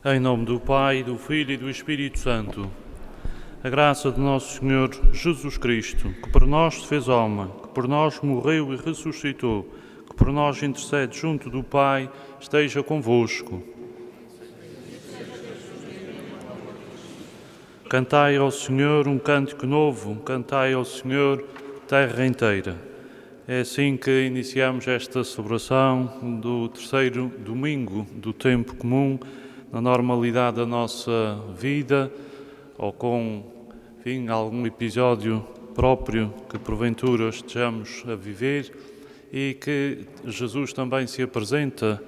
Em nome do Pai, do Filho e do Espírito Santo. A graça de nosso Senhor Jesus Cristo, que por nós se fez homem, que por nós morreu e ressuscitou, que por nós intercede junto do Pai, esteja convosco. Cantai ao Senhor um cântico novo, cantai ao Senhor, terra inteira. É assim que iniciamos esta celebração do terceiro domingo do tempo comum, na normalidade da nossa vida, ou com, enfim, algum episódio próprio que porventura estejamos a viver, e que Jesus também se apresenta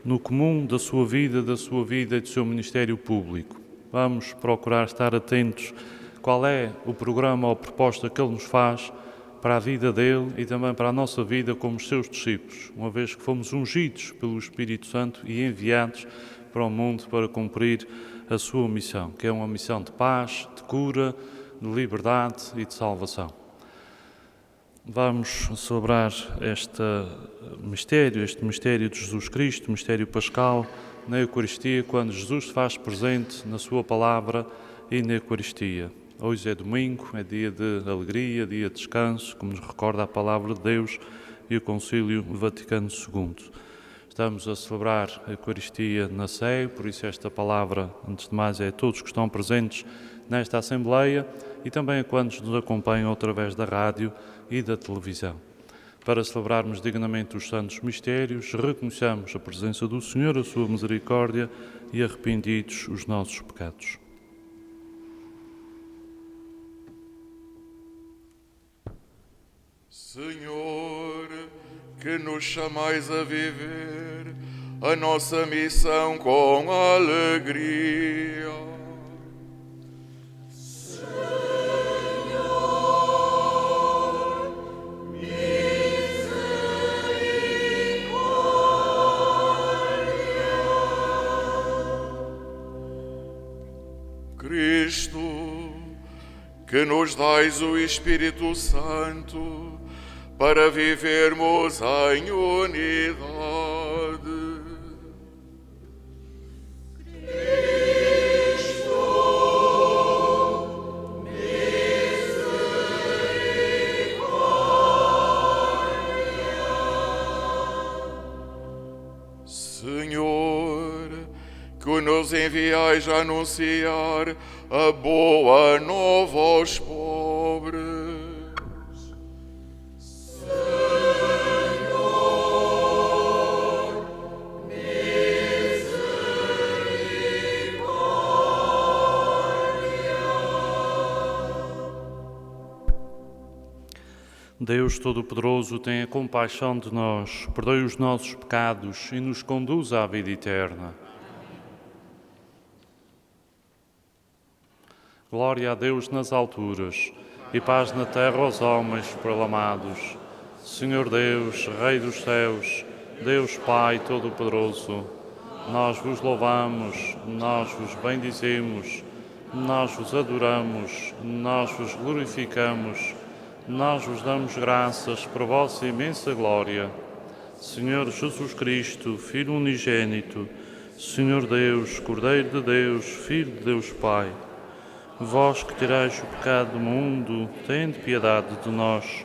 no comum da sua vida e do seu ministério público. Vamos procurar estar atentos qual é o programa ou a proposta que Ele nos faz para a vida dele e também para a nossa vida como seus discípulos, uma vez que fomos ungidos pelo Espírito Santo e enviados para o mundo para cumprir a sua missão, que é uma missão de paz, de cura, de liberdade e de salvação. Vamos celebrar este mistério de Jesus Cristo, mistério pascal, na Eucaristia, quando Jesus se faz presente na sua palavra e na Eucaristia. Hoje é domingo, é dia de alegria, dia de descanso, como nos recorda a palavra de Deus e o Concílio Vaticano II. Estamos a celebrar a Eucaristia na Sé, por isso esta palavra, antes de mais, é a todos que estão presentes nesta Assembleia e também a quantos nos acompanham através da rádio e da televisão. Para celebrarmos dignamente os santos mistérios, reconheçamos a presença do Senhor, a sua misericórdia e arrependidos os nossos pecados. Senhor, que nos chamais a viver a nossa missão com alegria. Cristo, que nos dais o Espírito Santo para vivermos em unidade. Senhor, que nos enviais a anunciar a boa nova aos pobres. Deus Todo-Poderoso, tenha compaixão de nós, perdoe os nossos pecados e nos conduza à vida eterna. Glória a Deus nas alturas e paz na terra aos homens proclamados. Senhor Deus, Rei dos céus, Deus Pai Todo-Poderoso, nós vos louvamos, nós vos bendizemos, nós vos adoramos, nós vos glorificamos, nós vos damos graças por vossa imensa glória. Senhor Jesus Cristo, Filho unigênito, Senhor Deus, Cordeiro de Deus, Filho de Deus Pai, vós que tirais o pecado do mundo, tende piedade de nós.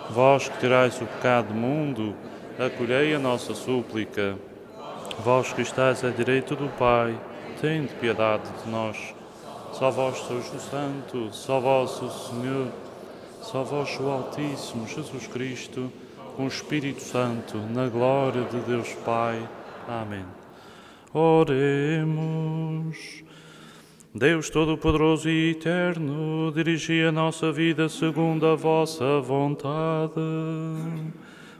Vós que tirais o pecado do mundo, acolhei a nossa súplica. Vós que estáis à direita do Pai, tende piedade de nós. Só vós sois o Santo, só vós o Senhor, só vós o Altíssimo, Jesus Cristo, com o Espírito Santo, na glória de Deus Pai. Amém. Oremos. Deus Todo-Poderoso e Eterno, dirigi a nossa vida segundo a vossa vontade,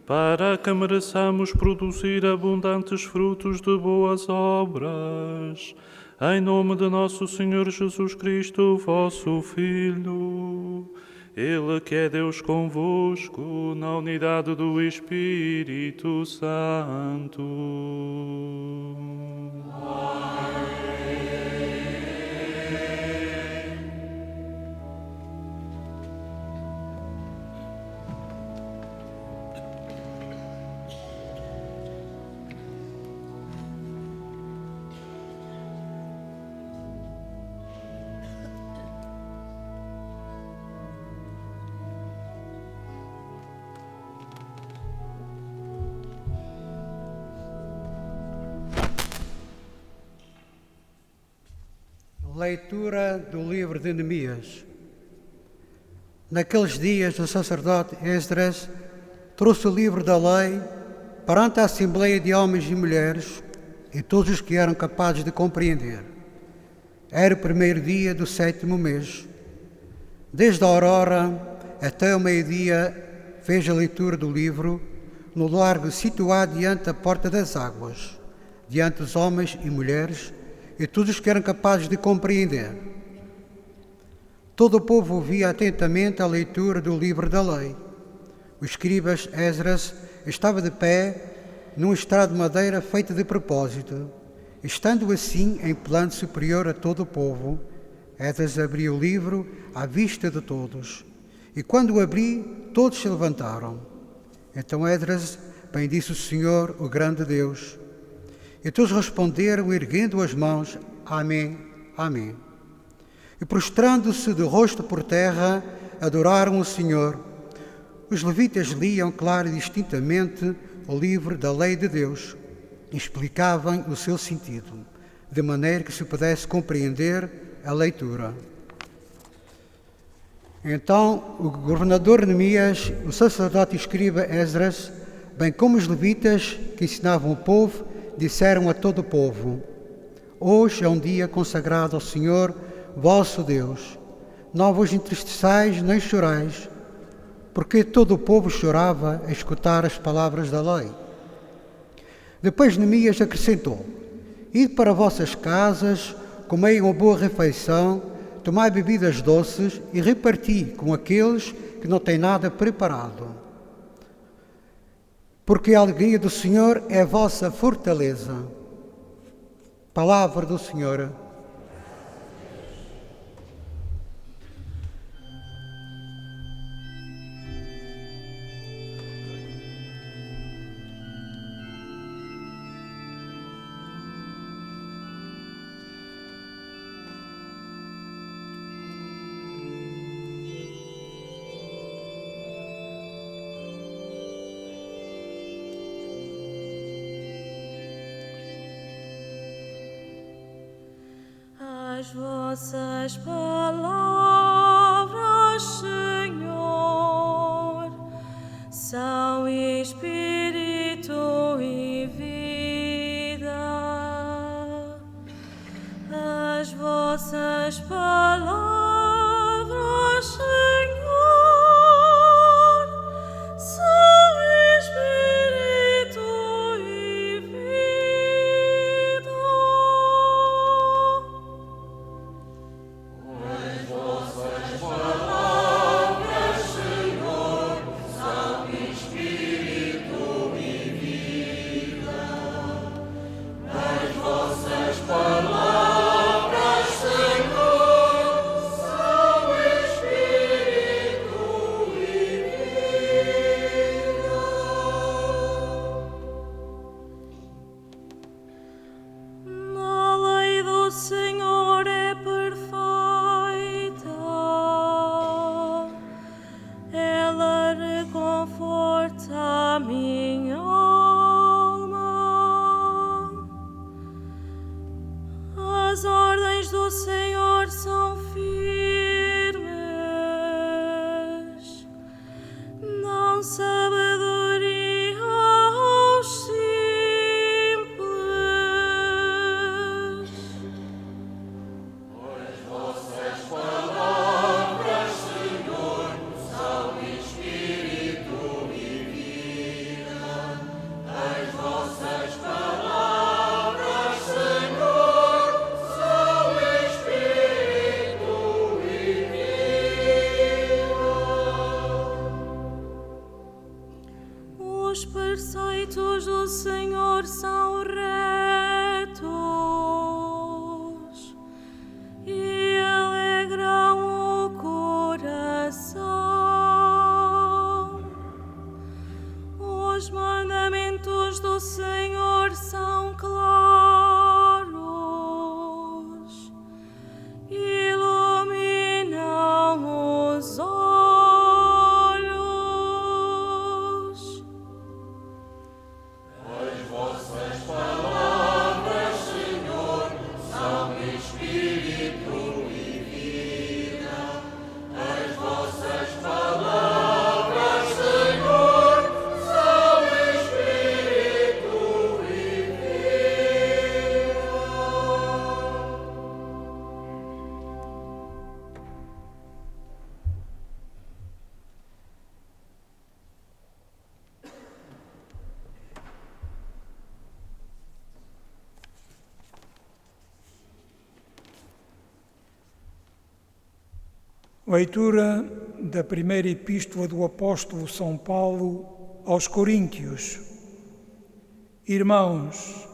para que mereçamos produzir abundantes frutos de boas obras, em nome de nosso Senhor Jesus Cristo, vosso Filho, Ele que é Deus convosco, na unidade do Espírito Santo. Leitura do livro de Neemias. Naqueles dias, o sacerdote Esdras trouxe o livro da lei perante a assembleia de homens e mulheres e todos os que eram capazes de compreender. Era o primeiro dia do 7º mês. Desde a aurora até o meio-dia fez a leitura do livro no largo situado diante da porta das águas, diante dos homens e mulheres e todos os que eram capazes de compreender. Todo o povo ouvia atentamente a leitura do livro da lei. O escriba Esdras estava de pé num estrado de madeira feito de propósito. Estando assim em plano superior a todo o povo, Esdras abriu o livro à vista de todos. E quando o abri, todos se levantaram. Então Esdras bendisse o Senhor, o grande Deus. E todos responderam, erguendo as mãos, Amém, Amém. E prostrando-se de rosto por terra, adoraram o Senhor. Os levitas liam claro e distintamente o livro da lei de Deus e explicavam o seu sentido, de maneira que se pudesse compreender a leitura. Então o governador Neemias, o sacerdote e escriba Esdras, bem como os levitas que ensinavam o povo, disseram a todo o povo: Hoje é um dia consagrado ao Senhor, vosso Deus. Não vos entristeçais nem chorais, porque todo o povo chorava a escutar as palavras da lei. Depois Neemias acrescentou: Ide para vossas casas, comei uma boa refeição, tomai bebidas doces e reparti com aqueles que não têm nada preparado. Porque a alegria do Senhor é a vossa fortaleza. Palavra do Senhor. As vossas palavras, Senhor, são espírito e vida. As vossas palavras, Senhor, são espírito e vida. A lei do Senhor é perfeita, ela reconforta a minha alma. As ordens do Senhor são firmes, dão sabedoria aos simples. Os preceitos do Senhor são retos e alegram o coração. Os mandamentos do Senhor são claros, iluminam os olhos. Vossas palavras, Senhor, são espírito Leitura da primeira epístola do apóstolo São Paulo aos Coríntios. Irmãos,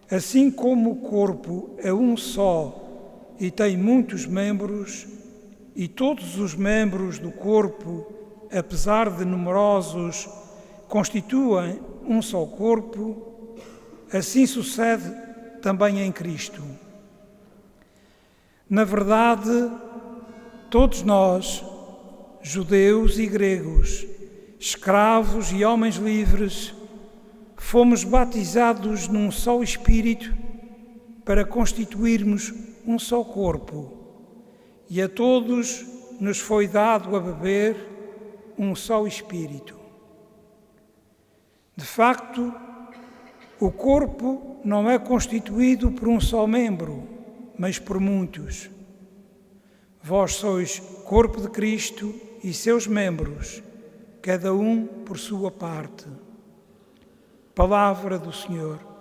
assim como o corpo é um só e tem muitos membros, e todos os membros do corpo, apesar de numerosos, constituem um só corpo, assim sucede também em Cristo. Na verdade, todos nós, judeus e gregos, escravos e homens livres, fomos batizados num só Espírito para constituirmos um só corpo, e a todos nos foi dado a beber um só Espírito. De facto, o corpo não é constituído por um só membro, mas por muitos. Vós sois corpo de Cristo e seus membros, cada um por sua parte. Palavra do Senhor.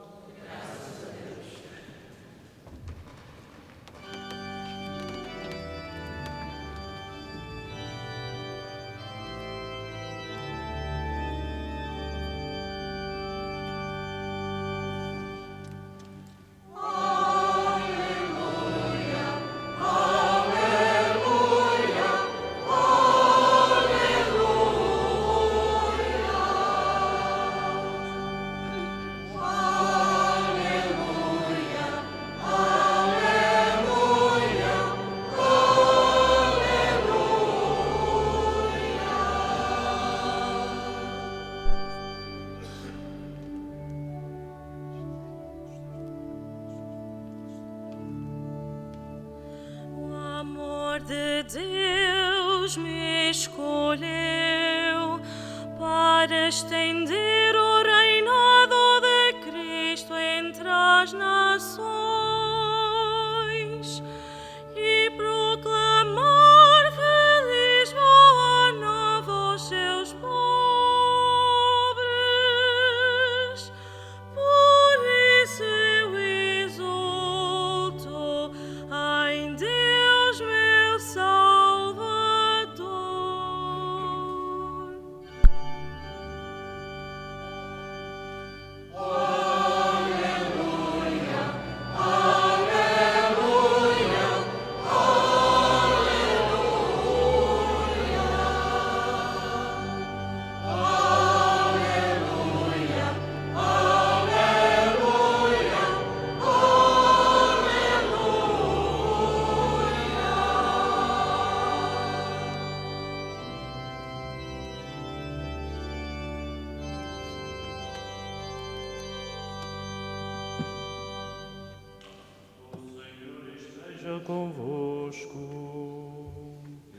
De Deus me escolheu para estender o reinado de Cristo entre as nações e proclamar feliz boa nova aos seus pobres. Por isso eu exulto em Deus meu Salvador. Esteja convosco.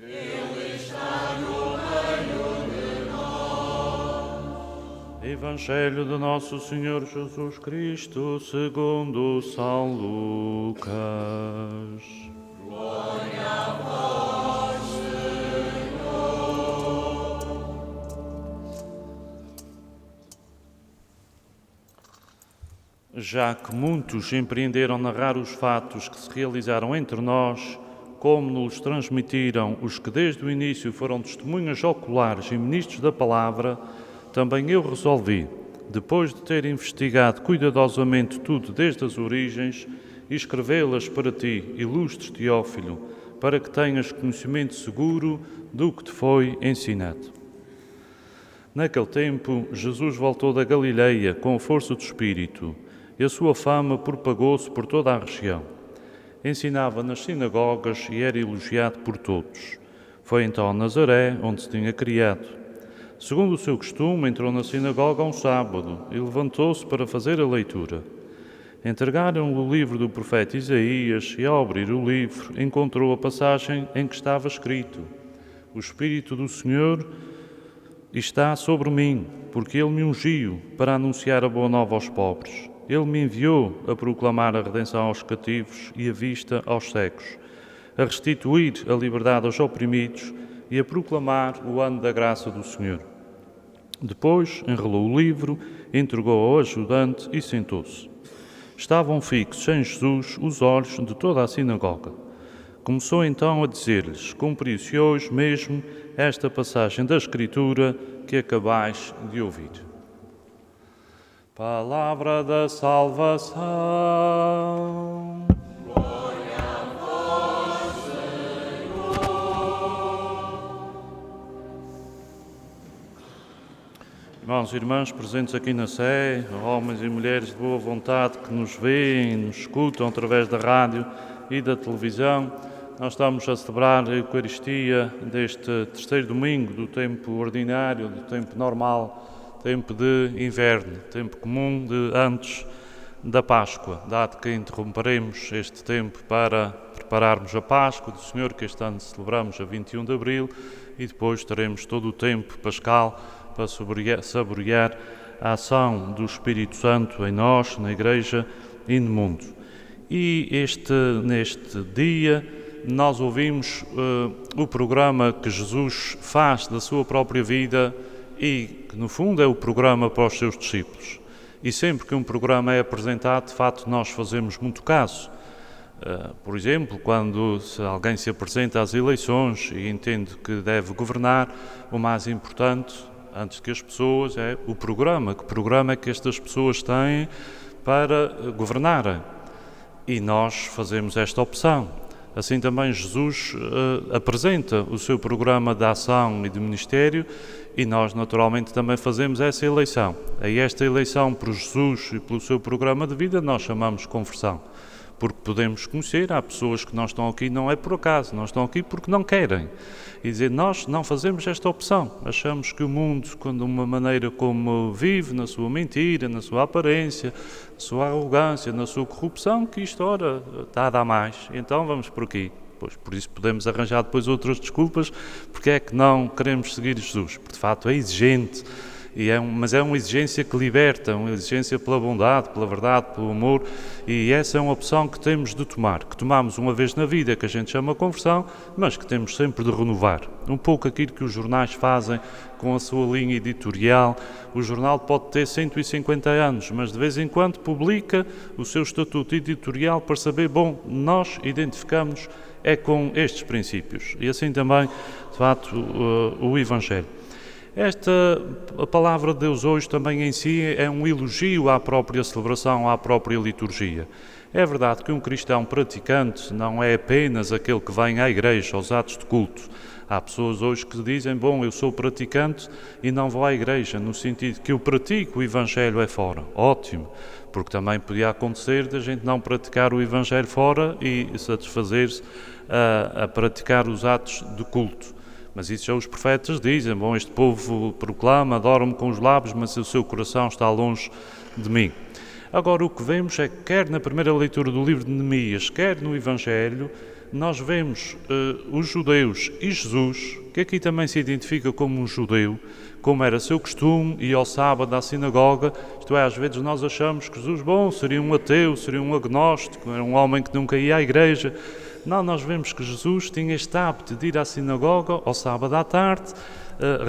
Ele está no meio de nós. Evangelho de Nosso Senhor Jesus Cristo, segundo São Lucas. Glória a vós, Já que muitos empreenderam narrar os fatos que se realizaram entre nós, como nos transmitiram os que desde o início foram testemunhas oculares e ministros da palavra, também eu resolvi, depois de ter investigado cuidadosamente tudo desde as origens, escrevê-las para ti, ilustre Teófilo, para que tenhas conhecimento seguro do que te foi ensinado. Naquele tempo, Jesus voltou da Galileia com a força do Espírito, e a sua fama propagou-se por toda a região. Ensinava nas sinagogas e era elogiado por todos. Foi então a Nazaré, onde se tinha criado. Segundo o seu costume, entrou na sinagoga um sábado e levantou-se para fazer a leitura. Entregaram-lhe o livro do profeta Isaías e, ao abrir o livro, encontrou a passagem em que estava escrito: O Espírito do Senhor está sobre mim, porque Ele me ungiu para anunciar a boa nova aos pobres. Ele me enviou a proclamar a redenção aos cativos e a vista aos cegos, a restituir a liberdade aos oprimidos e a proclamar o ano da graça do Senhor. Depois enrolou o livro, entregou ao ajudante e sentou-se. Estavam fixos em Jesus os olhos de toda a sinagoga. Começou então a dizer-lhes: cumpriu-se hoje mesmo esta passagem da Escritura que acabais de ouvir. Palavra da salvação. Glória a vós, Senhor. Irmãos e irmãs presentes aqui na Sé, homens e mulheres de boa vontade que nos veem, nos escutam através da rádio e da televisão, nós estamos a celebrar a Eucaristia deste terceiro domingo do tempo ordinário, do tempo normal, tempo de inverno, tempo comum de antes da Páscoa, dado que interromperemos este tempo para prepararmos a Páscoa do Senhor, que este ano celebramos a 21 de Abril, e depois teremos todo o tempo pascal para saborear a ação do Espírito Santo em nós, na Igreja e no mundo. E neste dia nós ouvimos o programa que Jesus faz da sua própria vida e que no fundo é o programa para os seus discípulos. E sempre que um programa é apresentado, de facto nós fazemos muito caso. Por exemplo, quando alguém se apresenta às eleições e entende que deve governar, o mais importante, antes que as pessoas, é o programa. Que programa é que estas pessoas têm para governarem? E nós fazemos esta opção. Assim também Jesus apresenta o seu programa de ação e de ministério e nós naturalmente também fazemos essa eleição. A esta eleição por Jesus e pelo seu programa de vida nós chamamos conversão. Porque podemos conhecer, há pessoas que não estão aqui não é por acaso, não estão aqui porque não querem. E dizer, nós não fazemos esta opção. Achamos que o mundo, quando uma maneira como vive, na sua mentira, na sua aparência, na sua arrogância, na sua corrupção, que isto, ora, está a dar mais. Então vamos por aqui. Pois, por isso podemos arranjar depois outras desculpas, porque é que não queremos seguir Jesus. Porque de facto é exigente. Mas é uma exigência que liberta, uma exigência pela bondade, pela verdade, pelo amor, e essa é uma opção que temos de tomar, que tomamos uma vez na vida, que a gente chama conversão, mas que temos sempre de renovar. Um pouco aquilo que os jornais fazem com a sua linha editorial. O jornal pode ter 150 anos, mas de vez em quando publica o seu estatuto editorial para saber, nós identificamos com estes princípios. E assim também, de facto, o Evangelho. A palavra de Deus hoje também em si é um elogio à própria celebração, à própria liturgia. É verdade que um cristão praticante não é apenas aquele que vem à igreja, aos atos de culto. Há pessoas hoje que dizem, eu sou praticante e não vou à igreja, no sentido que eu pratico o Evangelho é fora. Ótimo, porque também podia acontecer de a gente não praticar o Evangelho fora e satisfazer-se a praticar os atos de culto. Mas isso já os profetas dizem, este povo proclama, adora-me com os lábios, mas o seu coração está longe de mim. Agora o que vemos é que quer na primeira leitura do livro de Neemias, quer no Evangelho, nós vemos os judeus e Jesus, que aqui também se identifica como um judeu, como era seu costume, e ao sábado à sinagoga, isto é, às vezes nós achamos que Jesus, seria um ateu, seria um agnóstico, era um homem que nunca ia à igreja. Não, nós vemos que Jesus tinha este hábito de ir à sinagoga ao sábado à tarde,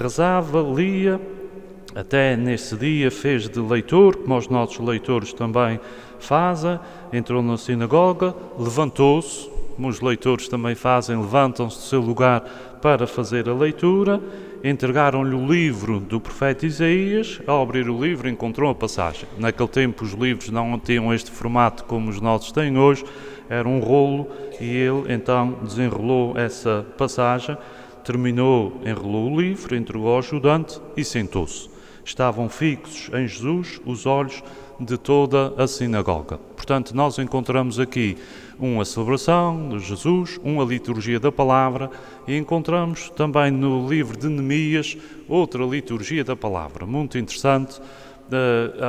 rezava, lia, até nesse dia fez de leitor, como os nossos leitores também fazem, entrou na sinagoga, levantou-se, como os leitores também fazem, levantam-se do seu lugar para fazer a leitura, entregaram-lhe o livro do profeta Isaías, ao abrir o livro encontrou a passagem. Naquele tempo os livros não tinham este formato como os nossos têm hoje, era um rolo e ele então desenrolou essa passagem, enrolou o livro, entregou ao ajudante e sentou-se. Estavam fixos em Jesus os olhos de toda a sinagoga. Portanto, nós encontramos aqui uma celebração de Jesus, uma liturgia da palavra e encontramos também no livro de Neemias outra liturgia da palavra, muito interessante.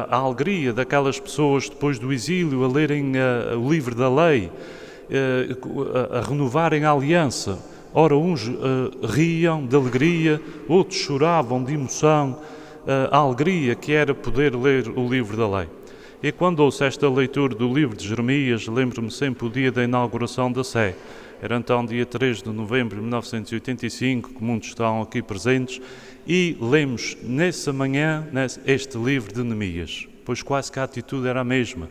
A alegria daquelas pessoas depois do exílio a lerem o livro da lei, a renovarem a aliança. Ora, uns riam de alegria, outros choravam de emoção, a alegria que era poder ler o livro da lei. E quando ouço esta leitura do livro de Jeremias, lembro-me sempre o dia da inauguração da Sé. Era então dia 3 de novembro de 1985, que muitos estão aqui presentes, e lemos nessa manhã este livro de Neemias, pois quase que a atitude era a mesma.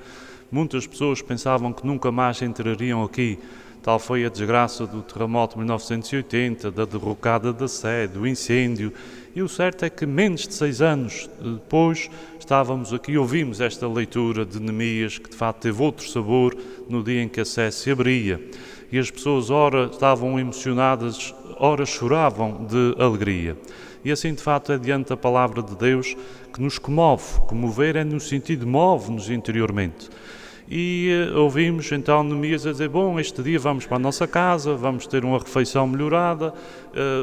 Muitas pessoas pensavam que nunca mais entrariam aqui Tal foi a desgraça do terremoto de 1980, da derrocada da Sé, do incêndio. E o certo é que menos de 6 anos depois estávamos aqui e ouvimos esta leitura de Neemias, que de facto teve outro sabor no dia em que a Sé se abria. E as pessoas ora estavam emocionadas, ora choravam de alegria. E assim de facto é diante da palavra de Deus que nos comove. Comover é no sentido de move-nos interiormente. E ouvimos então Neemias a dizer, bom, este dia vamos para a nossa casa, vamos ter uma refeição melhorada,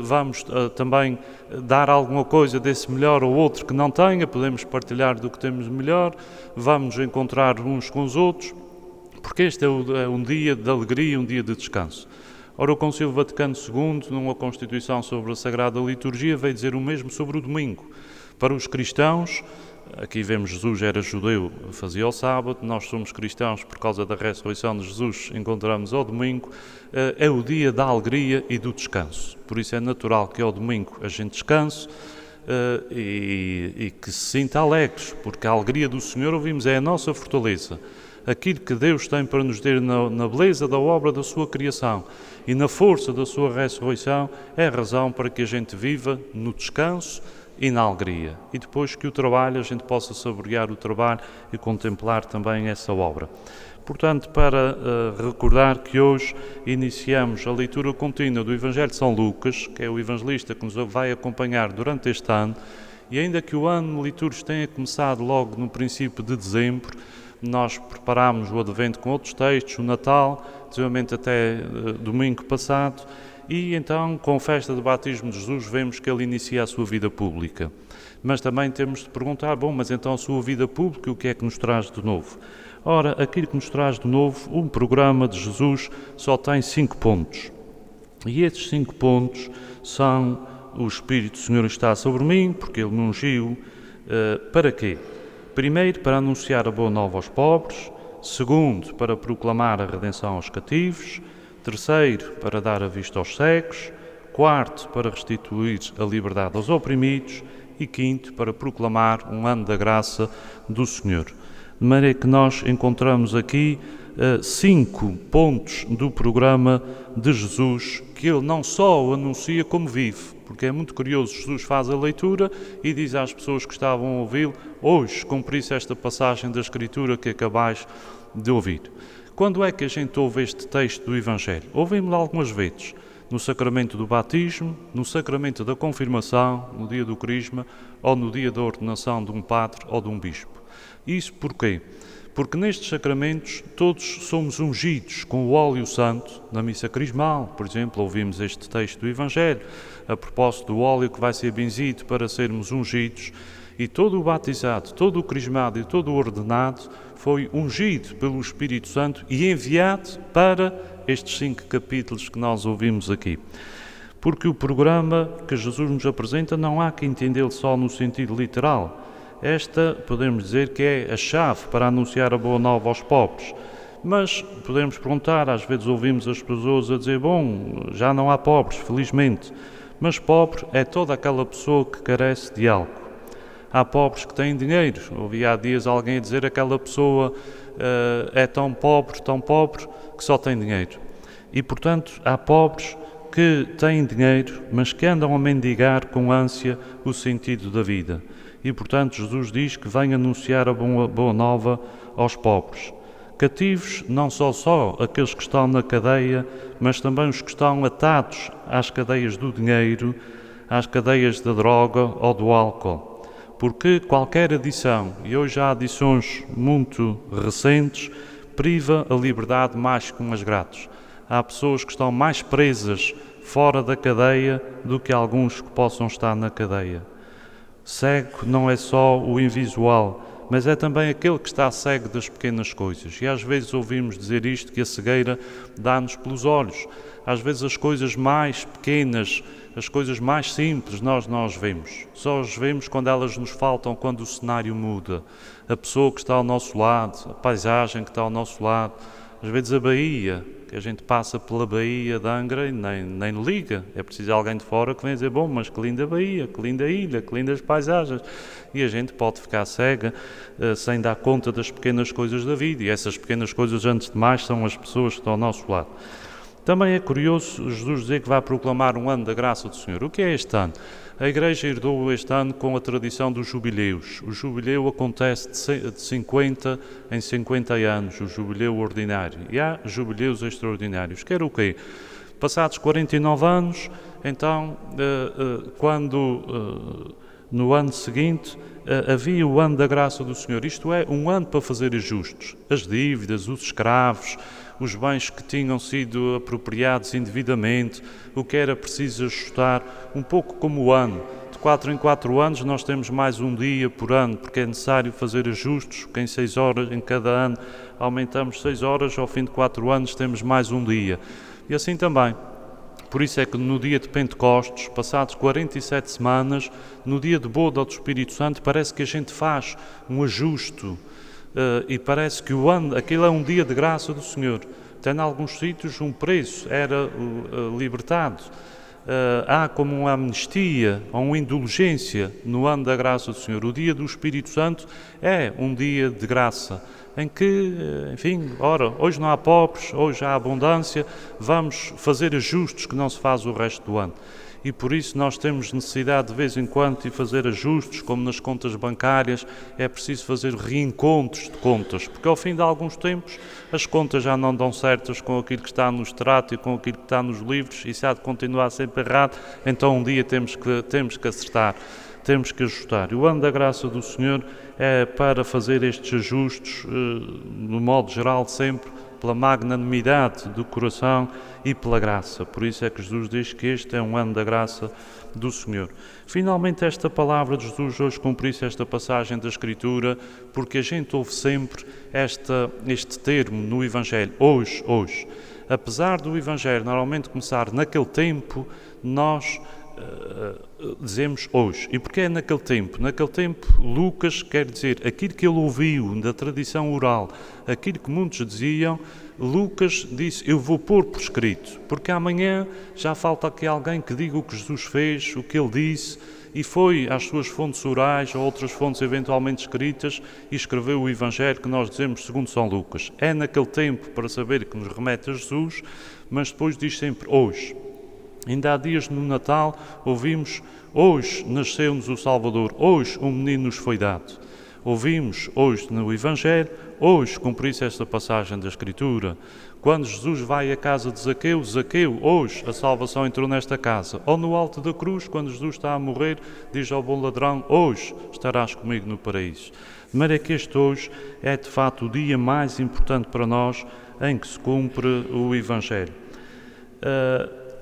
vamos também dar alguma coisa desse melhor ao outro que não tenha, podemos partilhar do que temos melhor, vamos encontrar uns com os outros, porque este é um dia de alegria, um dia de descanso. Ora, o Concílio Vaticano II, numa Constituição sobre a Sagrada Liturgia, veio dizer o mesmo sobre o domingo. Para os cristãos, aqui vemos Jesus era judeu, fazia o sábado, nós somos cristãos por causa da ressurreição de Jesus, encontramos ao domingo, é o dia da alegria e do descanso. Por isso é natural que ao domingo a gente descanse e que se sinta alegres, porque a alegria do Senhor, ouvimos, é a nossa fortaleza. Aquilo que Deus tem para nos dar na beleza da obra da sua criação e na força da sua ressurreição é a razão para que a gente viva no descanso e na alegria. E depois que o trabalho, a gente possa saborear o trabalho e contemplar também essa obra. Portanto, para recordar que hoje iniciamos a leitura contínua do Evangelho de São Lucas, que é o evangelista que nos vai acompanhar durante este ano, e ainda que o ano litúrgico tenha começado logo no princípio de dezembro, nós preparámos o Advento com outros textos, o Natal, desenvolvimento até domingo passado, e então com a festa do batismo de Jesus vemos que ele inicia a sua vida pública. Mas também temos de perguntar, bom, mas então a sua vida pública, o que é que nos traz de novo? Ora, aquilo que nos traz de novo, um programa de Jesus só tem 5 pontos. E estes 5 pontos são: o Espírito do Senhor está sobre mim, porque Ele me ungiu. Para quê? Primeiro, para anunciar a boa nova aos pobres. Segundo, para proclamar a redenção aos cativos. Terceiro, para dar a vista aos cegos. Quarto, para restituir a liberdade aos oprimidos. E quinto, para proclamar um ano da graça do Senhor. De maneira que nós encontramos aqui 5 pontos do programa de Jesus, que ele não só o anuncia como vive, porque é muito curioso, Jesus faz a leitura e diz às pessoas que estavam a ouvi-lo, hoje cumpri-se esta passagem da Escritura que acabais de ouvir. Quando é que a gente ouve este texto do Evangelho? Ouvimos-lo algumas vezes, no sacramento do batismo, no sacramento da confirmação, no dia do crisma, ou no dia da ordenação de um padre ou de um bispo. Isso porquê? Porque nestes sacramentos todos somos ungidos com o óleo santo. Na missa crismal, por exemplo, ouvimos este texto do Evangelho, a propósito do óleo que vai ser benzido para sermos ungidos, e todo o batizado, todo o crismado e todo o ordenado foi ungido pelo Espírito Santo e enviado para estes 5 capítulos que nós ouvimos aqui. Porque o programa que Jesus nos apresenta não há que entendê-lo só no sentido literal. Esta, podemos dizer, que é a chave para anunciar a boa nova aos pobres. Mas podemos perguntar, às vezes ouvimos as pessoas a dizer, bom, já não há pobres, felizmente. Mas pobre é toda aquela pessoa que carece de algo. Há pobres que têm dinheiro. Ouvi há dias alguém a dizer, aquela pessoa é tão pobre, que só tem dinheiro. E, portanto, há pobres que têm dinheiro, mas que andam a mendigar com ânsia o sentido da vida. E, portanto, Jesus diz que vem anunciar a boa nova aos pobres. Cativos, não só aqueles que estão na cadeia, mas também os que estão atados às cadeias do dinheiro, às cadeias da droga ou do álcool. Porque qualquer adição, e hoje há adições muito recentes, priva a liberdade mais que umas grátis. Há pessoas que estão mais presas fora da cadeia do que alguns que possam estar na cadeia. Cego não é só o invisual, mas é também aquele que está cego das pequenas coisas. E às vezes ouvimos dizer isto, que a cegueira dá-nos pelos olhos. Às vezes as coisas mais pequenas, as coisas mais simples nós vemos. Só as vemos quando elas nos faltam, quando o cenário muda. A pessoa que está ao nosso lado, a paisagem que está ao nosso lado, às vezes a Baía, que a gente passa pela Baía de Angra e nem liga. É preciso alguém de fora que venha dizer, bom, mas que linda Baía, que linda ilha, que lindas paisagens. E a gente pode ficar cega sem dar conta das pequenas coisas da vida. E essas pequenas coisas, antes de mais, são as pessoas que estão ao nosso lado. Também é curioso Jesus dizer que vai proclamar um ano da graça do Senhor. O que é este ano? A Igreja herdou este ano com a tradição dos jubileus. O jubileu acontece de 50 em 50 anos, o jubileu ordinário. E há jubileus extraordinários. Quer o quê? Passados 49 anos, então, no ano seguinte, havia o ano da graça do Senhor. Isto é, um ano para fazer ajustes. As dívidas, os escravos, os bens que tinham sido apropriados indevidamente, o que era preciso ajustar, um pouco como o ano. De 4 em 4 anos nós temos mais um dia por ano, porque é necessário fazer ajustes, que em 6 horas em cada ano aumentamos 6 horas, ao fim de 4 anos temos mais um dia. E assim também. Por isso é que no dia de Pentecostes, passados 47 semanas, no dia de boda do Espírito Santo, parece que a gente faz um ajuste e parece que aquele é um dia de graça do Senhor. Tem em alguns sítios um preço, era libertado. Há como uma amnistia ou uma indulgência no ano da graça do Senhor. O dia do Espírito Santo é um dia de graça, em que, enfim, hoje não há pobres, hoje há abundância, vamos fazer ajustes que não se faz o resto do ano. E por isso nós temos necessidade de vez em quando de fazer ajustes, como nas contas bancárias, é preciso fazer reencontros de contas, porque ao fim de alguns tempos as contas já não dão certas com aquilo que está no extrato e com aquilo que está nos livros, e se há de continuar sempre errado, então um dia temos que acertar, temos que ajustar. E o ano da graça do Senhor é para fazer estes ajustes, no modo geral, sempre pela magnanimidade do coração e pela graça. Por isso é que Jesus diz que este é um ano da graça do Senhor. Finalmente, esta palavra de Jesus hoje cumpre-se esta passagem da Escritura, porque a gente ouve sempre este termo no Evangelho, hoje. Apesar do Evangelho normalmente começar naquele tempo, nós dizemos hoje. E porquê é naquele tempo? Naquele tempo, Lucas quer dizer aquilo que ele ouviu da tradição oral, aquilo que muitos diziam. Lucas disse, eu vou pôr por escrito, porque amanhã já falta aqui alguém que diga o que Jesus fez, o que ele disse, e foi às suas fontes orais ou outras fontes eventualmente escritas e escreveu o Evangelho que nós dizemos segundo São Lucas. É naquele tempo para saber que nos remete a Jesus, mas depois diz sempre hoje. Ainda há dias no Natal ouvimos, hoje nasceu-nos o Salvador, hoje um menino nos foi dado. Ouvimos hoje no Evangelho, hoje cumpri-se esta passagem da Escritura. Quando Jesus vai à casa de Zaqueu, hoje a salvação entrou nesta casa. Ou no alto da cruz, quando Jesus está a morrer, diz ao bom ladrão, hoje estarás comigo no paraíso. De maneira que este hoje é de facto o dia mais importante para nós em que se cumpre o Evangelho.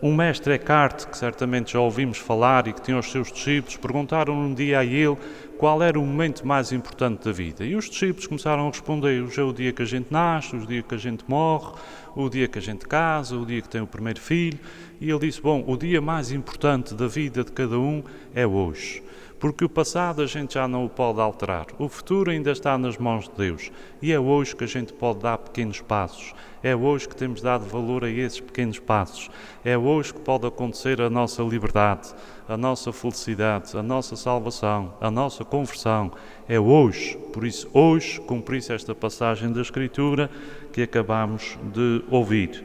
Um mestre Eckhart, que certamente já ouvimos falar e que tinha os seus discípulos, perguntaram um dia a ele qual era o momento mais importante da vida. E os discípulos começaram a responder, hoje é o dia que a gente nasce, o dia que a gente morre, o dia que a gente casa, o dia que tem o primeiro filho. E ele disse, o dia mais importante da vida de cada um é hoje. Porque o passado a gente já não o pode alterar. O futuro ainda está nas mãos de Deus. E é hoje que a gente pode dar pequenos passos. É hoje que temos dado valor a esses pequenos passos. É hoje que pode acontecer a nossa liberdade, a nossa felicidade, a nossa salvação, a nossa conversão. É hoje. Por isso, hoje, cumpri-se esta passagem da Escritura que acabamos de ouvir.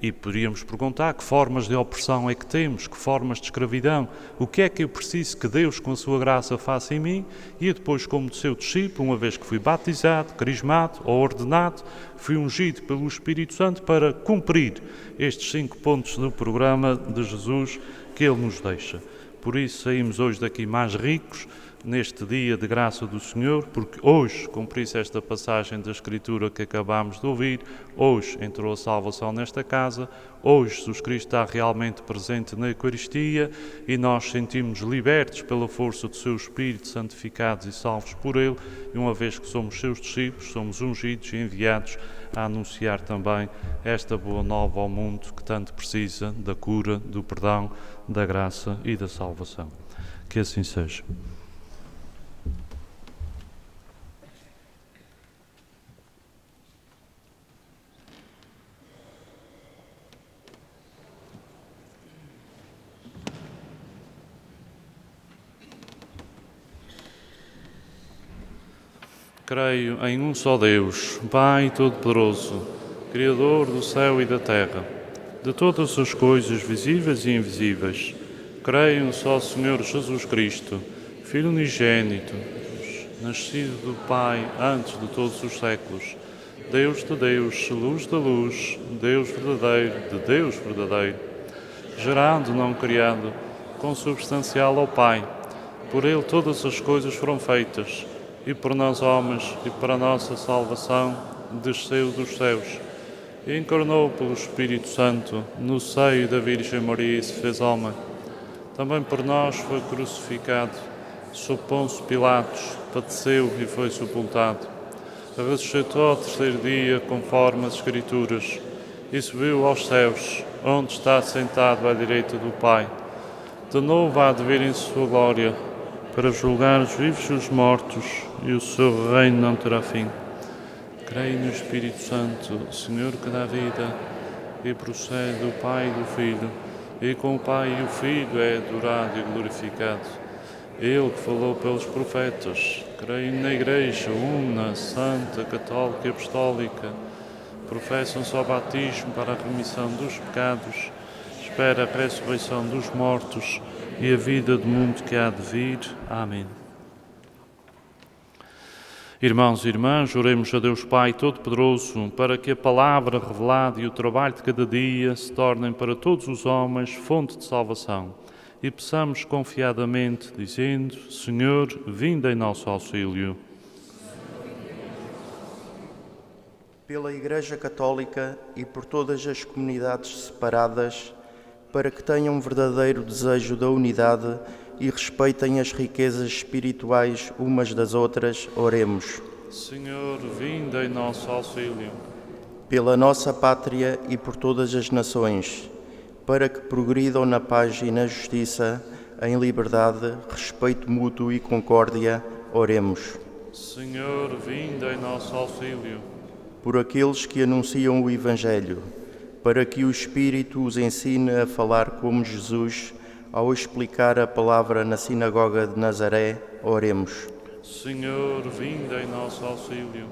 E poderíamos perguntar que formas de opressão é que temos, que formas de escravidão, o que é que eu preciso que Deus, com a sua graça, faça em mim, e eu depois, como seu discípulo, uma vez que fui batizado, crismado ou ordenado, fui ungido pelo Espírito Santo para cumprir estes 5 pontos do programa de Jesus que Ele nos deixa. Por isso saímos hoje daqui mais ricos, neste dia de graça do Senhor, porque hoje cumpri-se esta passagem da Escritura que acabámos de ouvir, hoje entrou a salvação nesta casa, hoje Jesus Cristo está realmente presente na Eucaristia e nós sentimos libertos pela força do seu Espírito, santificados e salvos por Ele, e uma vez que somos seus discípulos, somos ungidos e enviados a anunciar também esta boa nova ao mundo que tanto precisa da cura, do perdão, da graça e da salvação. Que assim seja. Creio em um só Deus, Pai Todo-Poderoso, Criador do céu e da terra, de todas as coisas visíveis e invisíveis. Creio no só Senhor Jesus Cristo, Filho unigênito, nascido do Pai antes de todos os séculos, Deus de Deus, luz da luz, Deus verdadeiro de Deus verdadeiro, gerado, não criado, consubstancial ao Pai. Por Ele todas as coisas foram feitas, e por nós homens, e para a nossa salvação, desceu dos céus, e encarnou pelo Espírito Santo, no seio da Virgem Maria e se fez homem. Também por nós foi crucificado, sob Pôncio Pilatos, padeceu e foi sepultado. Ressuscitou ao terceiro dia, conforme as Escrituras, e subiu aos céus, onde está sentado à direita do Pai. De novo há de vir em sua glória, para julgar os vivos e os mortos, e o seu reino não terá fim. Creio no Espírito Santo, Senhor que dá vida, e procede do Pai e do Filho, e com o Pai e o Filho é adorado e glorificado. Ele que falou pelos profetas, creio na Igreja una, santa, católica e apostólica, professa um só batismo para a remissão dos pecados, espera a ressurreição dos mortos e a vida do mundo que há de vir. Amém. Irmãos e irmãs, oremos a Deus Pai Todo-Poderoso para que a palavra revelada e o trabalho de cada dia se tornem para todos os homens fonte de salvação. E peçamos confiadamente, dizendo: Senhor, vinde em nosso auxílio. Pela Igreja Católica e por todas as comunidades separadas, para que tenham um verdadeiro desejo da unidade e respeitem as riquezas espirituais umas das outras, oremos. Senhor, vinde em nosso auxílio. Pela nossa pátria e por todas as nações, para que progridam na paz e na justiça, em liberdade, respeito mútuo e concórdia, oremos. Senhor, vinde em nosso auxílio. Por aqueles que anunciam o Evangelho, para que o Espírito os ensine a falar como Jesus, ao explicar a palavra na sinagoga de Nazaré, oremos. Senhor, vinde em nosso auxílio.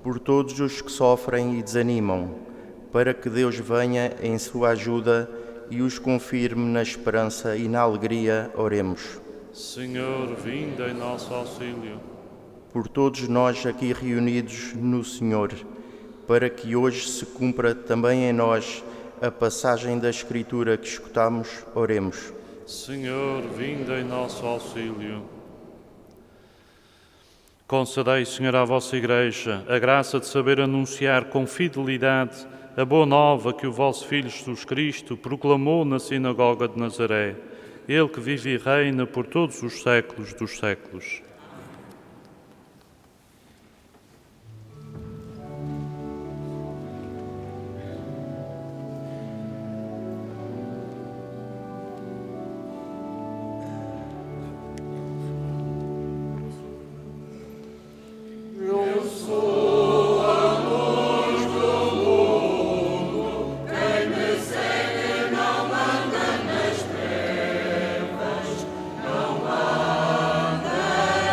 Por todos os que sofrem e desanimam, para que Deus venha em sua ajuda e os confirme na esperança e na alegria, oremos. Senhor, vinde em nosso auxílio. Por todos nós aqui reunidos no Senhor, para que hoje se cumpra também em nós a passagem da Escritura que escutamos, oremos. Senhor, vinde em nosso auxílio. Concedei, Senhor, à vossa Igreja a graça de saber anunciar com fidelidade a boa nova que o vosso Filho Jesus Cristo proclamou na sinagoga de Nazaré, Ele que vive e reina por todos os séculos dos séculos. Não anda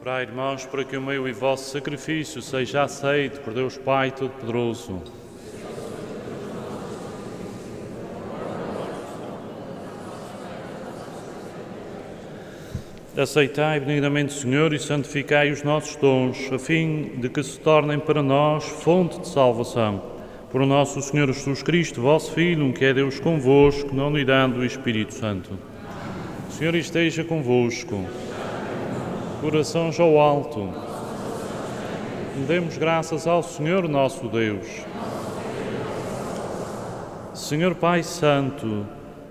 Orai, irmãos, para que o meu e vosso sacrifício seja aceito por Deus Pai Todo-Poderoso. Aceitai benignamente, Senhor, e santificai os nossos dons, a fim de que se tornem para nós fonte de salvação. Por o nosso Senhor Jesus Cristo, vosso Filho, que é Deus convosco, na unidade do Espírito Santo. O Senhor esteja convosco. Corações ao alto. Demos graças ao Senhor nosso Deus. Senhor Pai Santo,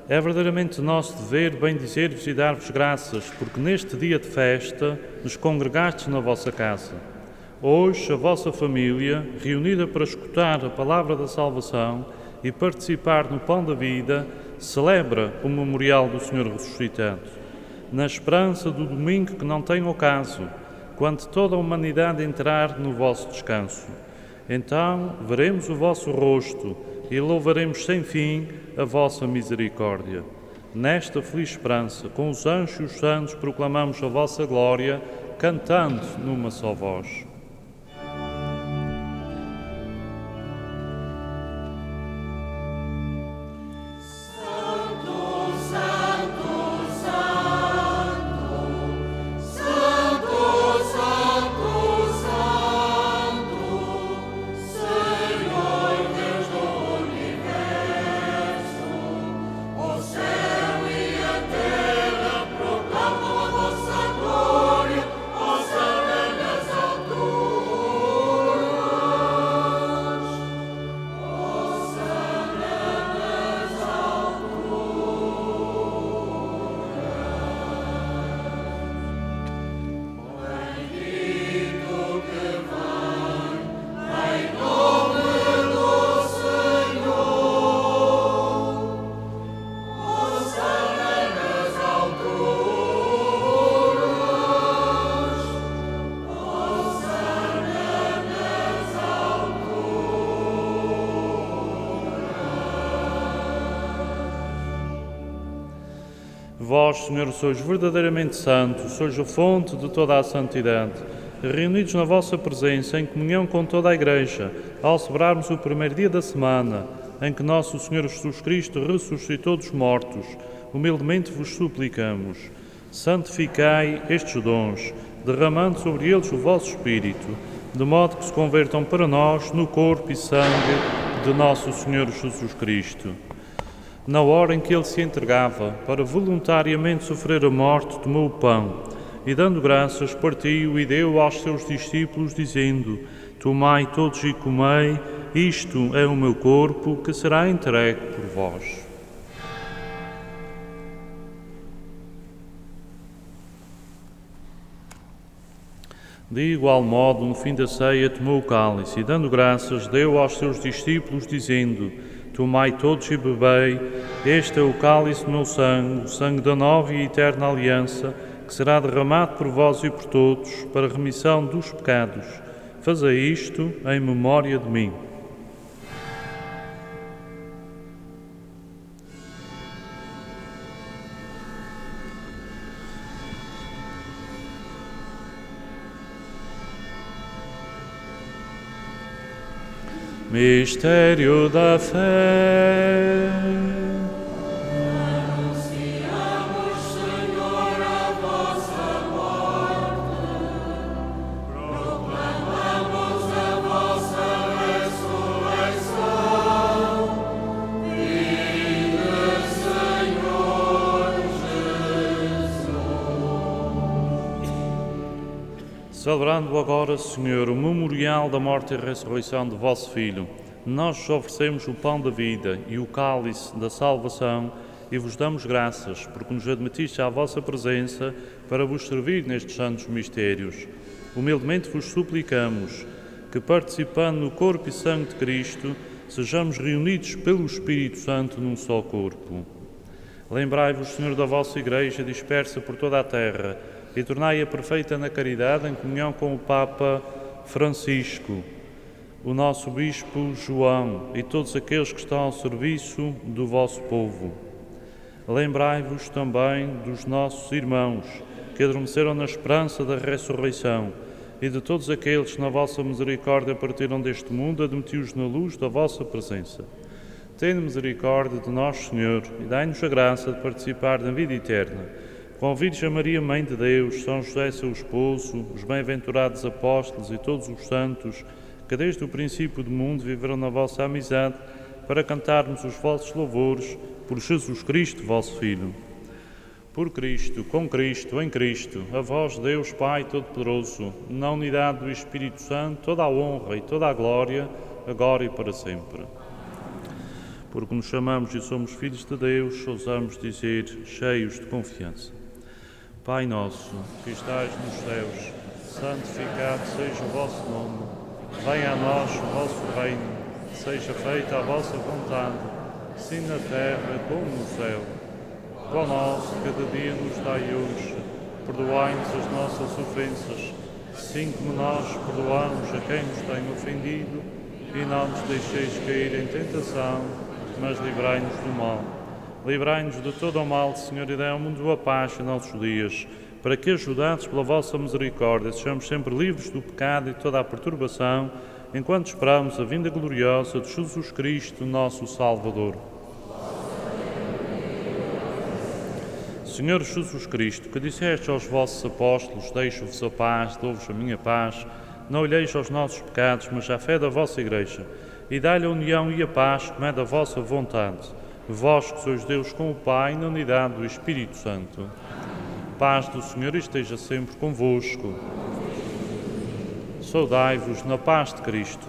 é verdadeiramente nosso dever bendizer-vos e dar-vos graças, porque neste dia de festa nos congregastes na vossa casa. Hoje, a vossa família, reunida para escutar a palavra da salvação e participar no pão da vida, celebra o memorial do Senhor ressuscitado, na esperança do domingo que não tem ocaso, quando toda a humanidade entrar no vosso descanso. Então, veremos o vosso rosto e louvaremos sem fim a vossa misericórdia. Nesta feliz esperança, com os anjos e os santos, proclamamos a vossa glória, cantando numa só voz. Vós, Senhor, sois verdadeiramente santos, sois a fonte de toda a santidade. Reunidos na vossa presença, em comunhão com toda a Igreja, ao celebrarmos o primeiro dia da semana, em que nosso Senhor Jesus Cristo ressuscitou dos mortos, humildemente vos suplicamos, santificai estes dons, derramando sobre eles o vosso Espírito, de modo que se convertam para nós no corpo e sangue de nosso Senhor Jesus Cristo. Na hora em que ele se entregava para voluntariamente sofrer a morte, tomou o pão e, dando graças, partiu e deu aos seus discípulos, dizendo: Tomai todos e comei, isto é o meu corpo, que será entregue por vós. De igual modo, no fim da ceia, tomou o cálice e, dando graças, deu aos seus discípulos, dizendo: Tomai todos e bebei, este é o cálice do meu sangue, o sangue da nova e eterna aliança, que será derramado por vós e por todos, para a remissão dos pecados. Fazei isto em memória de mim. Mistério da fé. Anunciamos, Senhor, a vossa morte, proclamamos a vossa ressurreição. Viva, Senhor Jesus. Celebrando agora, Senhor, o memorial da morte e ressurreição do vosso Filho, nós vos oferecemos o pão da vida e o cálice da salvação e vos damos graças, porque nos admitiste à vossa presença para vos servir nestes santos mistérios. Humildemente vos suplicamos que, participando no corpo e sangue de Cristo, sejamos reunidos pelo Espírito Santo num só corpo. Lembrai-vos, Senhor, da vossa Igreja dispersa por toda a terra e tornai-a perfeita na caridade em comunhão com o Papa Francisco, o nosso Bispo João e todos aqueles que estão ao serviço do vosso povo. Lembrai-vos também dos nossos irmãos que adormeceram na esperança da ressurreição, e de todos aqueles que na vossa misericórdia partiram deste mundo, admiti-os na luz da vossa presença. Tende misericórdia de nós, Senhor, e dai-nos a graça de participar da vida eterna. Com a Virgem Maria, Mãe de Deus, São José, seu esposo, os bem-aventurados apóstolos e todos os santos, que desde o princípio do mundo viveram na vossa amizade, para cantarmos os vossos louvores por Jesus Cristo, vosso Filho. Por Cristo, com Cristo, em Cristo, a vós, Deus Pai Todo-Poderoso, na unidade do Espírito Santo, toda a honra e toda a glória, agora e para sempre. Porque nos chamamos e somos filhos de Deus, ousamos dizer, cheios de confiança: Pai nosso, que estais nos céus, santificado seja o vosso nome. Venha a nós o vosso reino, seja feita a vossa vontade, assim na terra como no céu. O pão nosso cada dia nos dai hoje, perdoai-nos as nossas ofensas, assim como nós perdoamos a quem nos tem ofendido, e não nos deixeis cair em tentação, mas livrai-nos do mal. Livrai-nos de todo o mal, Senhor, e dai ao mundo a paz em nossos dias, para que, ajudados pela vossa misericórdia, sejamos sempre livres do pecado e de toda a perturbação, enquanto esperamos a vinda gloriosa de Jesus Cristo, nosso Salvador. Senhor Jesus Cristo, que disseste aos vossos apóstolos, deixo-vos a paz, dou-vos a minha paz, não olheis aos nossos pecados, mas à fé da vossa Igreja, e dai-lhe a união e a paz, como é da vossa vontade. Vós que sois Deus com o Pai, na unidade do Espírito Santo. Paz do Senhor esteja sempre convosco. Saudai-vos na paz de Cristo.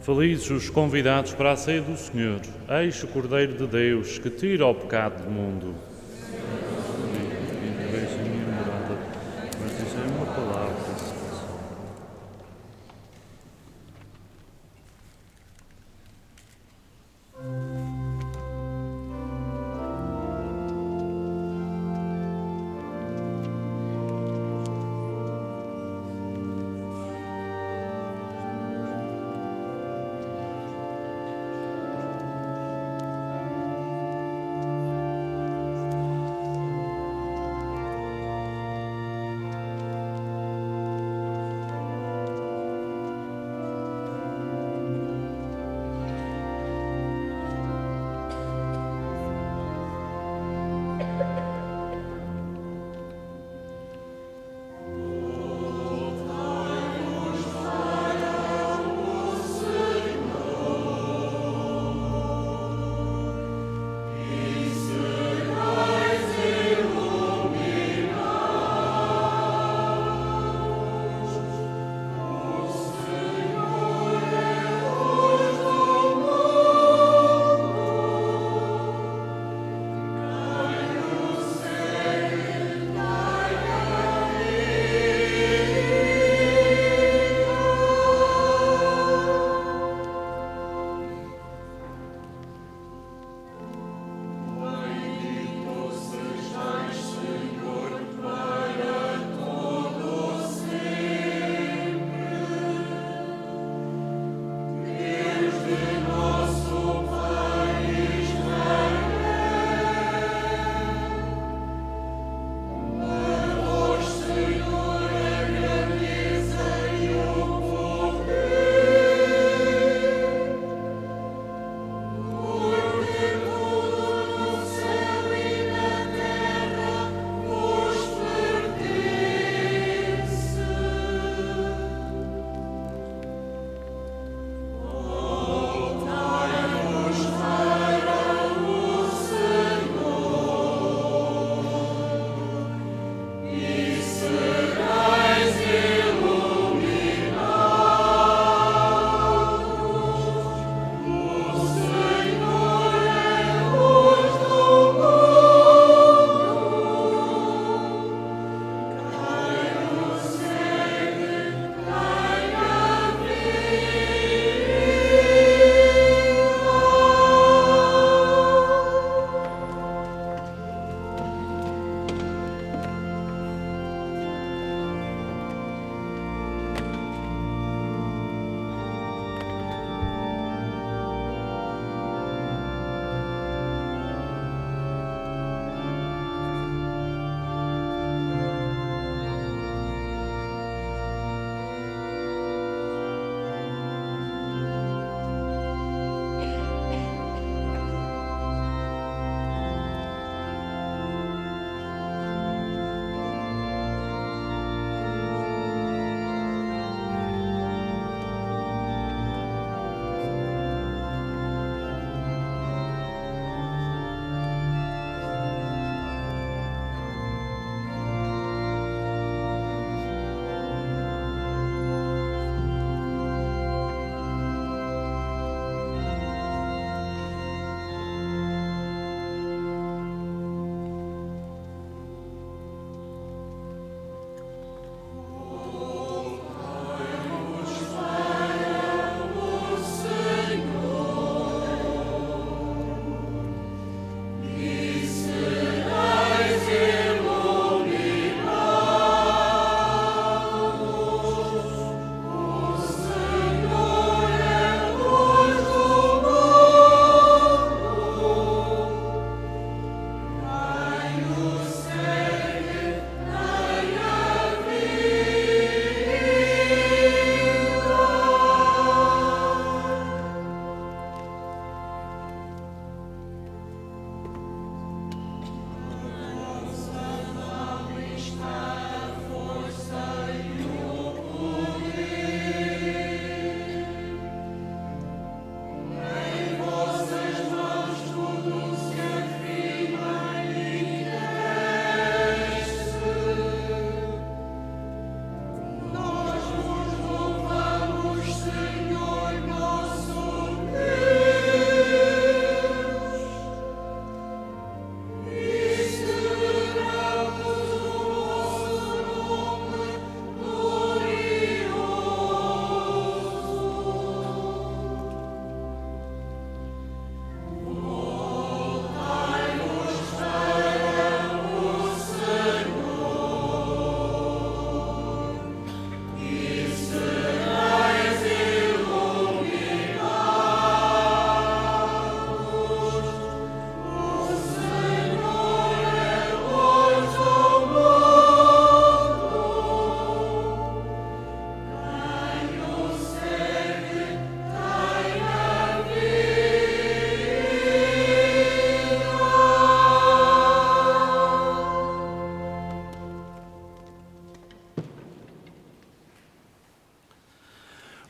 Felizes os convidados para a ceia do Senhor. Eis o Cordeiro de Deus, que tira o pecado do mundo. Entreis em minha morada, mas dizei uma palavra.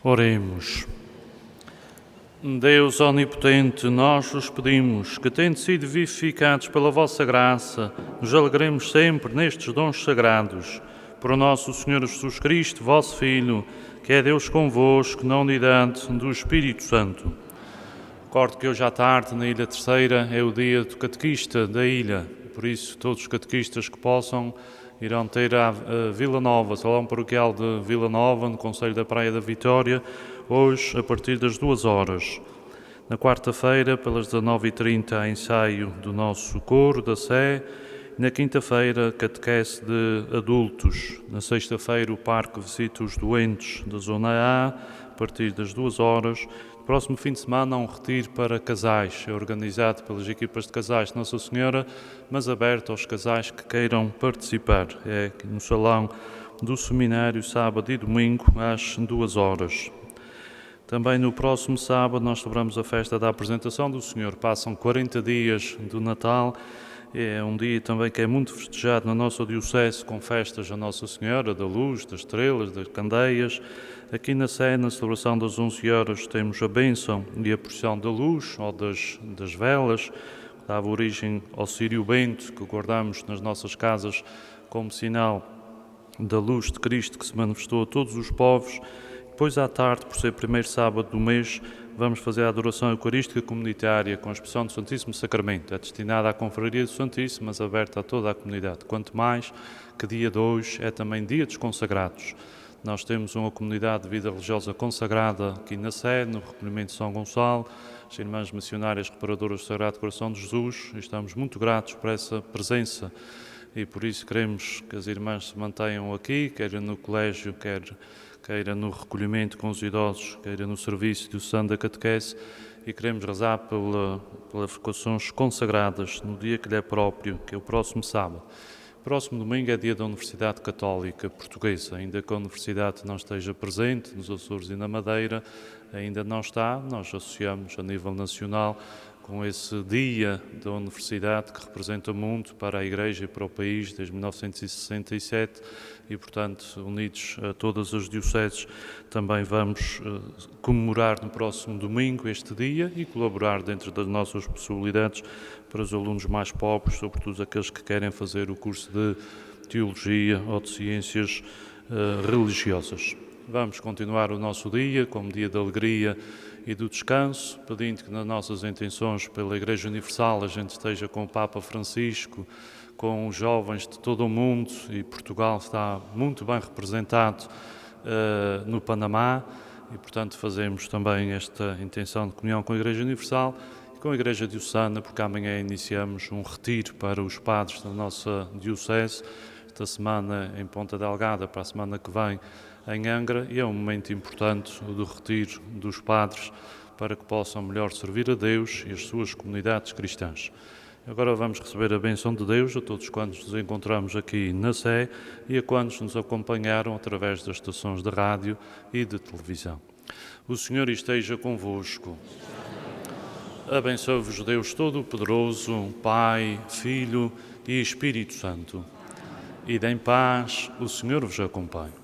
Oremos. Deus onipotente, nós vos pedimos que, tendo sido vivificados pela vossa graça, nos alegremos sempre nestes dons sagrados. Por nosso Senhor Jesus Cristo, vosso Filho, que é Deus convosco, na unidade do Espírito Santo. Recordo que hoje à tarde, na Ilha Terceira, é o dia do catequista da ilha. Por isso, todos os catequistas que possam irão ter a Vila Nova, Salão Paroquial de Vila Nova, no Concelho da Praia da Vitória, hoje a partir das 2h. Na quarta-feira, pelas 19h30, há ensaio do nosso coro da Sé. Na quinta-feira, catequese de adultos. Na sexta-feira, o parque visita os doentes da Zona A, a partir das 2h. No próximo fim de semana, há um retiro para casais. É organizado pelas equipas de casais de Nossa Senhora, mas aberto aos casais que queiram participar. É no Salão do Seminário, sábado e domingo, às 2h. Também no próximo sábado, nós celebramos a festa da apresentação do Senhor. Passam 40 dias do Natal. É um dia também que é muito festejado na nossa diocese, com festas a Nossa Senhora, da Luz, das Estrelas, das Candeias. Aqui na Sé, na celebração das 11h, temos a bênção e a procissão da luz, ou das velas, que dava origem ao Círio Bento, que guardamos nas nossas casas como sinal da luz de Cristo que se manifestou a todos os povos. Depois, à tarde, por ser primeiro sábado do mês, vamos fazer a adoração eucarística comunitária com a expressão do Santíssimo Sacramento. É destinada à Confraria do Santíssimo, mas aberta a toda a comunidade. Quanto mais que dia de hoje é também dia dos consagrados. Nós temos uma comunidade de vida religiosa consagrada aqui na Sé, no recolhimento de São Gonçalo, as Irmãs Missionárias Reparadoras do Sagrado Coração de Jesus. Estamos muito gratos por essa presença e por isso queremos que as irmãs se mantenham aqui, quer no colégio, queira no recolhimento com os idosos, queira no serviço do Santo da Catequese, e queremos rezar pelas vocações consagradas no dia que lhe é próprio, que é o próximo sábado. Próximo domingo é dia da Universidade Católica Portuguesa, ainda que a Universidade não esteja presente nos Açores e na Madeira, ainda não está, nós associamos a nível nacional com esse dia da Universidade que representa o mundo para a Igreja e para o país desde 1967 e, portanto, unidos a todas as dioceses, também vamos comemorar no próximo domingo este dia e colaborar dentro das nossas possibilidades para os alunos mais pobres, sobretudo aqueles que querem fazer o curso de Teologia ou de Ciências Religiosas. Vamos continuar o nosso dia como dia de alegria e do descanso, pedindo que nas nossas intenções pela Igreja Universal a gente esteja com o Papa Francisco, com os jovens de todo o mundo, e Portugal está muito bem representado no Panamá, e portanto fazemos também esta intenção de comunhão com a Igreja Universal e com a Igreja Diocesana, porque amanhã iniciamos um retiro para os padres da nossa diocese, esta semana em Ponta Delgada, para a semana que vem em Angra, e é um momento importante o do retiro dos padres para que possam melhor servir a Deus e as suas comunidades cristãs. Agora vamos receber a bênção de Deus a todos quantos nos encontramos aqui na Sé e a quantos nos acompanharam através das estações de rádio e de televisão. O Senhor esteja convosco. Abençoe-vos Deus Todo-Poderoso, Pai, Filho e Espírito Santo. Ide em paz, o Senhor vos acompanhe.